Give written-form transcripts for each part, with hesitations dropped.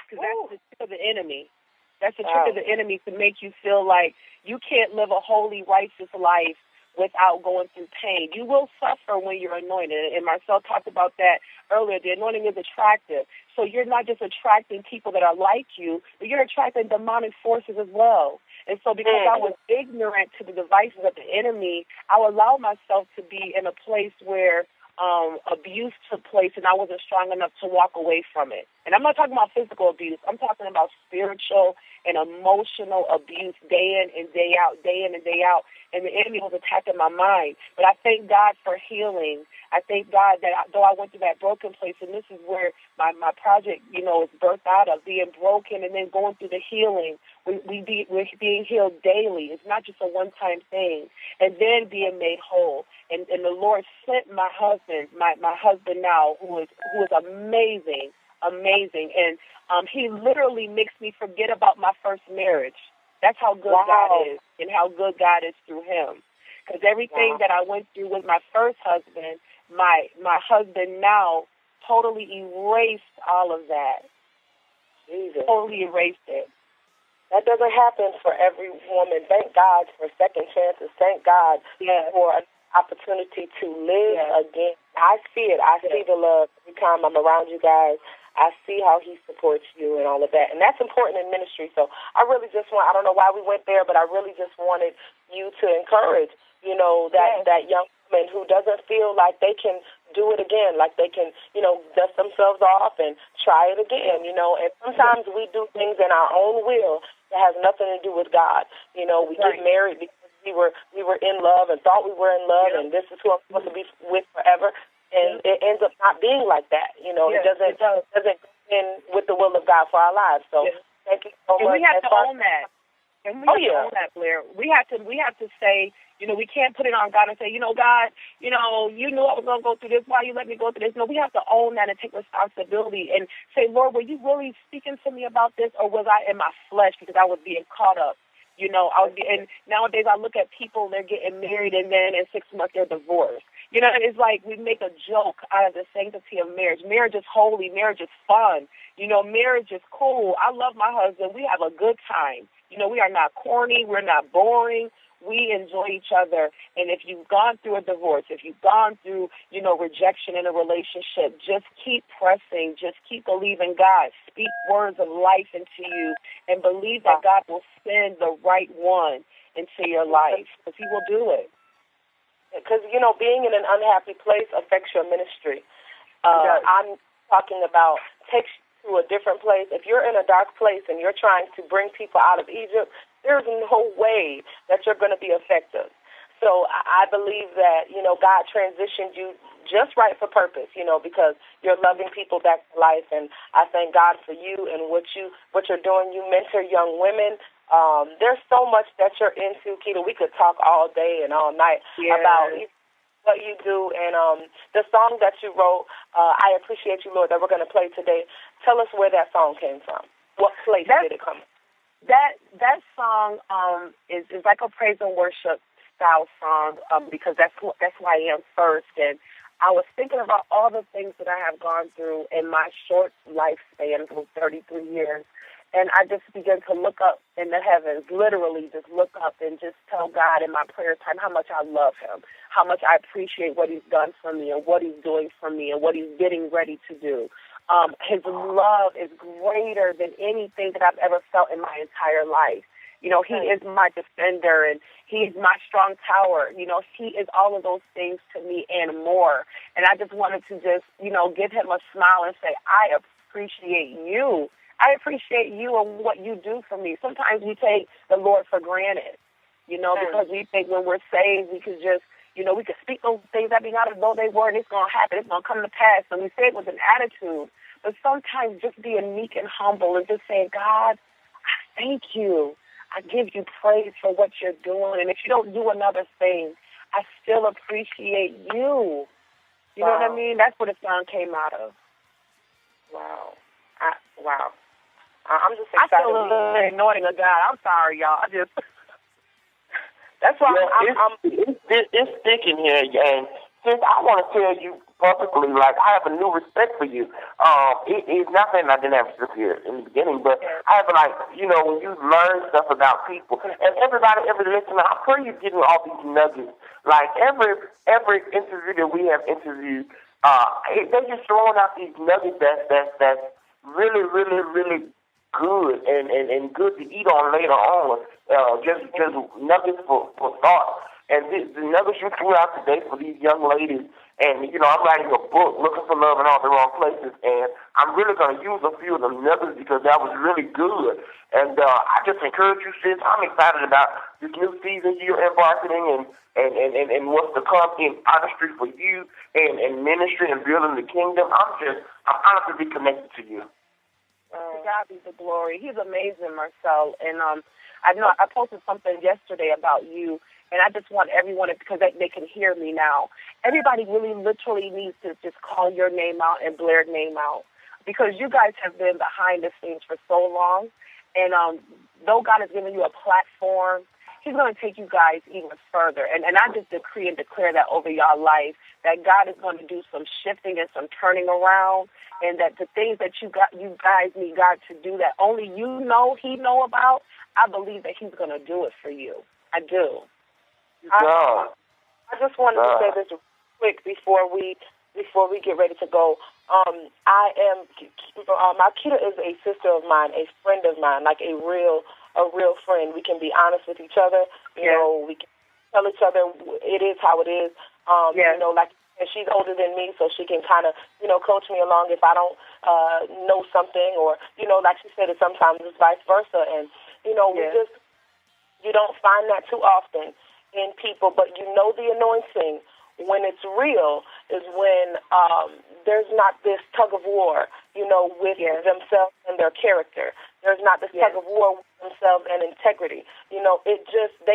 because that's the trick of the enemy. That's the trick of the enemy, to make you feel like you can't live a holy, righteous life without going through pain. You will suffer when you're anointed, and Marcel talked about that earlier. The anointing is attractive. So you're not just attracting people that are like you, but you're attracting demonic forces as well. And so because I was ignorant to the devices of the enemy, I allowed myself to be in a place where abuse took place, and I wasn't strong enough to walk away from it. And I'm not talking about physical abuse. I'm talking about spiritual and emotional abuse day in and day out, day in and day out. And the enemy was attacking my mind. But I thank God for healing. I thank God that though I went through that broken place, and this is where my project, is birthed out of, being broken and then going through the healing. We're being healed daily. It's not just a one-time thing. And then being made whole. And the Lord sent my husband, my husband now, who is amazing. And he literally makes me forget about my first marriage. That's how good God is, and how good God is through him. Because everything that I went through with my first husband, my husband now totally erased all of that. Jesus. Totally erased it. That doesn't happen for every woman. Thank God for second chances. Thank God for an opportunity to live again. I see it. I see the love every time I'm around you guys. I see how he supports you and all of that. And that's important in ministry. So I really just I don't know why we went there, but I really just wanted you to encourage, that young woman who doesn't feel like they can do it again, like they can, dust themselves off and try it again, And sometimes we do things in our own will that has nothing to do with God. We get married because we were in love and thought we were in love, and this is who I'm supposed to be with forever. And it ends up not being like that. It doesn't go in with the will of God for our lives. So thank you so much. We have to own that. And we have to own that, Blair. We have to say, we can't put it on God and say, God, you knew I was going to go through this. Why you let me go through this? No, we have to own that and take responsibility and say, Lord, were you really speaking to me about this, or was I in my flesh because I was being caught up? And nowadays I look at people, they're getting married, and then in 6 months they're divorced. It's like we make a joke out of the sanctity of marriage. Marriage is holy. Marriage is fun. Marriage is cool. I love my husband. We have a good time. We are not corny. We're not boring. We enjoy each other. And if you've gone through a divorce, if you've gone through, rejection in a relationship, just keep pressing. Just keep believing God. Speak words of life into you and believe that God will send the right one into your life, because he will do it. Because, being in an unhappy place affects your ministry. I'm talking about takes you to a different place. If you're in a dark place and you're trying to bring people out of Egypt, there's no way that you're going to be effective. So I believe that, God transitioned you just right for purpose, because you're loving people back to life. And I thank God for you and what you're doing. You mentor young women. There's so much that you're into, Keita. We could talk all day and all night about what you do. And the song that you wrote, I Appreciate You, Lord, that we're going to play today. Tell us where that song came from. What place did it come from? That song is like a praise and worship style song, because that's who I am first. And I was thinking about all the things that I have gone through in my short lifespan of 33 years. And I just began to look up in the heavens, literally just look up and just tell God in my prayer time how much I love him, how much I appreciate what he's done for me and what he's doing for me and what he's getting ready to do. His love is greater than anything that I've ever felt in my entire life. He is my defender, and he's my strong tower. He is all of those things to me and more. And I just wanted to just, give him a smile and say, I appreciate you. I appreciate you and what you do for me. Sometimes we take the Lord for granted, because we think when we're saved, we could just, we could speak those things that be not as though they were, and it's going to happen. It's going to come to pass. And we say it with an attitude. But sometimes just being meek and humble and just saying, God, I thank you. I give you praise for what you're doing. And if you don't do another thing, I still appreciate you. You know what I mean? That's where the song came out of. Wow. Wow. I'm just excited. I feel a little anointing of God. I'm sorry, y'all. That's why it's thick in here, and Sis, I want to tell you publicly, like, I have a new respect for you. It's not that I didn't have stuff here in the beginning, but I have, like, you know, when you learn stuff about people, and everybody, every listener, I pray you're getting all these nuggets. Like, every interview that we have interviewed, they're just throwing out these nuggets that's really, really, really good and good to eat on later on. Just nuggets for thought. And the nuggets you threw out today for these young ladies, and, you know, I'm writing a book, Looking for Love in All the Wrong Places, and I'm really going to use a few of the nuggets because that was really good. And I just encourage you, sis, I'm excited about this new season you're embarking and what's to come in artistry for you and ministry and building the kingdom. I'm honored to be connected to you. To God be the glory. He's amazing, Marcel. And I know I posted something yesterday about you, and I just want everyone, because they can hear me now, everybody really literally needs to just call your name out and Blair's name out, because you guys have been behind the scenes for so long. And though God has given you a platform, He's going to take you guys even further. And I just decree and declare that over your life, that God is going to do some shifting and some turning around, and that the things that you guys need God to do that only you know, He know about, I believe that He's going to do it for you. I do. I just wanted to say this quick before we get ready to go. Markita is a sister of mine, a friend of mine, like a real friend. We can be honest with each other. You know, we can tell each other it is how it is. You know, like, and she's older than me, so she can kind of, you know, coach me along if I don't know something, or, you know, like she said, sometimes it's vice versa. And, you know, you don't find that too often in people, but you know the anointing when it's real is when there's not this tug of war, you know, with themselves and their character. There's not this tug of war with themselves and integrity. You know, they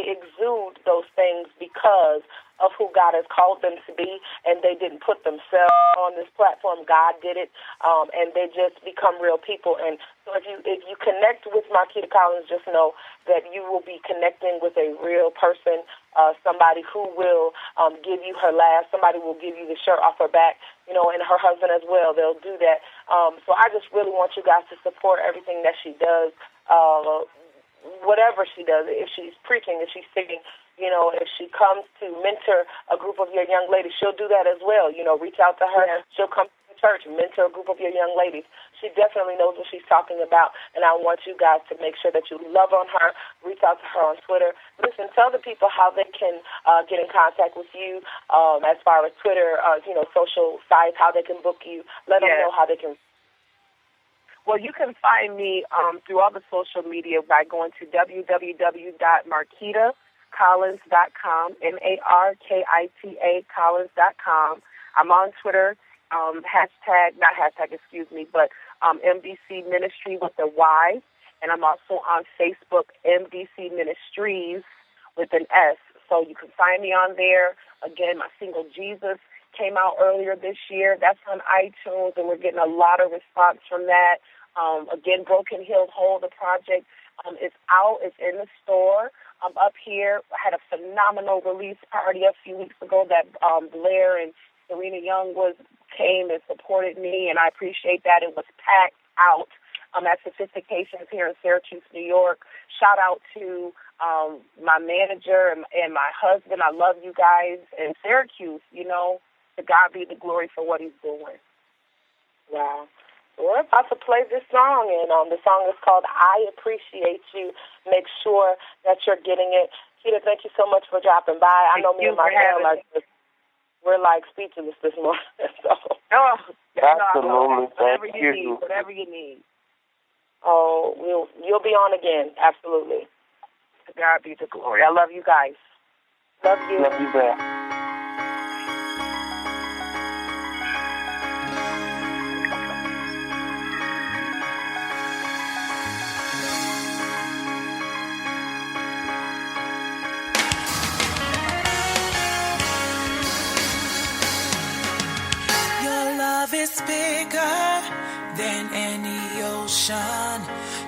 exude those things because of who God has called them to be, and they didn't put themselves on this platform. God did it, and they just become real people. And so if you connect with Markita Collins, just know that you will be connecting with a real person, somebody who will give you her last, somebody will give you the shirt off her back, you know, and her husband as well. They'll do that. So I just really want you guys to support everything that she does, whatever she does. If she's preaching, if she's singing, you know, if she comes to mentor a group of your young ladies, she'll do that as well. You know, reach out to her. She'll come to the church, mentor a group of your young ladies. She definitely knows what she's talking about, and I want you guys to make sure that you love on her, reach out to her on Twitter. Listen, tell the people how they can get in contact with you as far as Twitter, you know, social sites, how they can book you. Let them know how they can. Well, you can find me through all the social media by going to www.markitacollins.com, MARKITA Collins.com. I'm on Twitter, MBC Ministry with a Y, and I'm also on Facebook, MBC Ministries with an S. So you can find me on there. Again, my single Jesus came out earlier this year. That's on iTunes, and we're getting a lot of response from that. Again, Broken Healed Whole, the project, is out. It's in the store. Up here, I had a phenomenal release party a few weeks ago that Blair and Serena Young came and supported me, and I appreciate that. It was packed out at Sophistications here in Syracuse, New York. Shout out to my manager and my husband. I love you guys in Syracuse. You know, to God be the glory for what He's doing. Wow. We're about to play this song, and the song is called I Appreciate You. Make sure that you're getting it. Keita, thank you so much for dropping by. I know me and my family we're like speechless this morning. So. Absolutely. Whatever you need. Oh, you'll be on again. Absolutely. To God be the glory. I love you guys. Love you. Love you back. It's bigger than any ocean.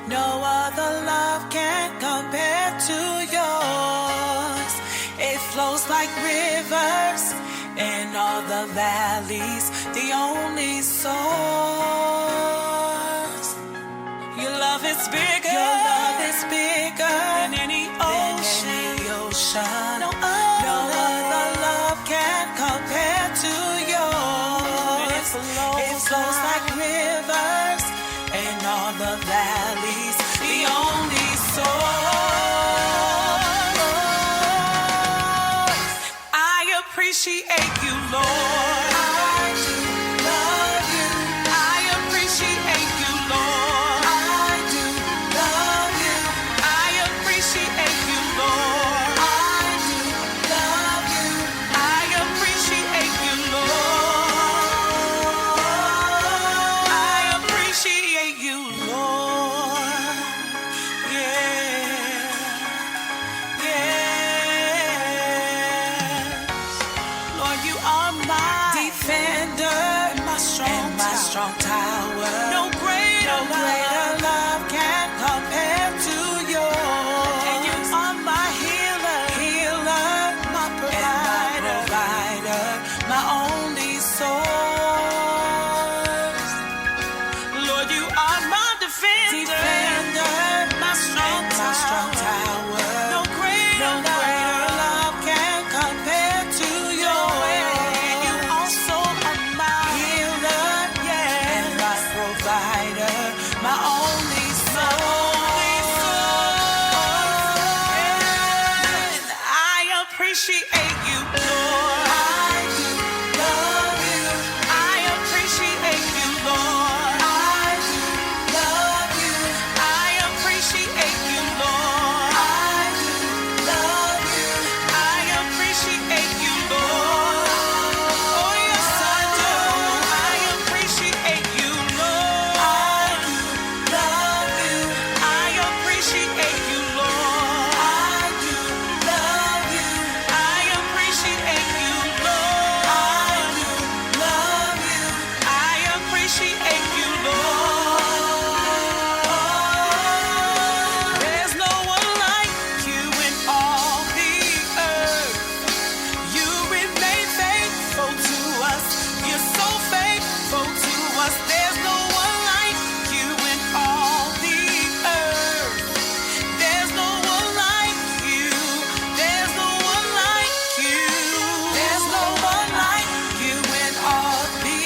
No other love can compare to yours. It flows like rivers in all the valleys, the only source. Your love is bigger. Your love is bigger than any ocean. No other love can compare to yours. It flows like rivers in all the valleys, the only source. I appreciate you, Lord. I do love you. I appreciate you, Lord. I do love you. I appreciate you, Lord. I do love you. I appreciate you, Lord. I appreciate you, Lord. Yeah. Yeah. Lord, you are my defender and my strong tower. No greater love can compare to yours. And you are my healer, my provider, my only source. Lord, you are my defender, my strong tower. No greater love can compare to yours. And you also are my healer, and my provider, my only source. And I appreciate you, Lord. I do love you. I appreciate you, Lord. I do love you. I appreciate you, Lord. I do love you. I appreciate you, Lord. Oh, yes, I do. I appreciate you, Lord. I do love you. I appreciate you, Lord. I do love you. I appreciate you, Lord. I do love you. I appreciate you, Lord. There's no one like you in all the earth. You remain faithful to us. You're so faithful to us. There's no one like you in all the earth. There's no one like you. There's no one like you. There's no one like you in all the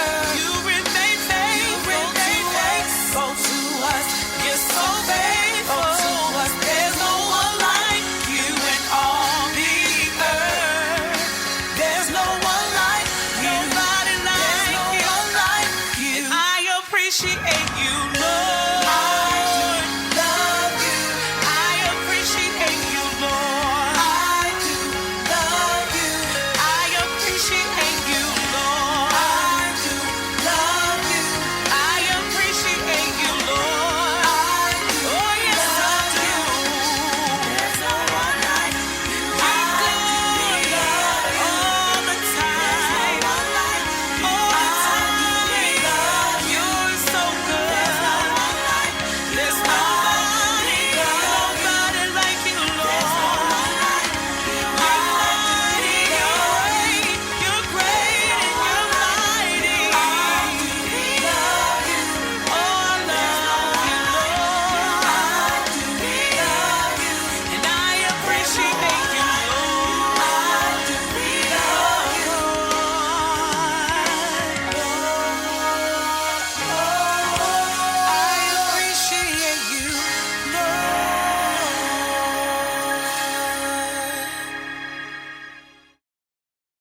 earth. You remain faithful to us. You're so faithful to us. There's no one like you in all the earth. There's no one like you. Nobody like you. I appreciate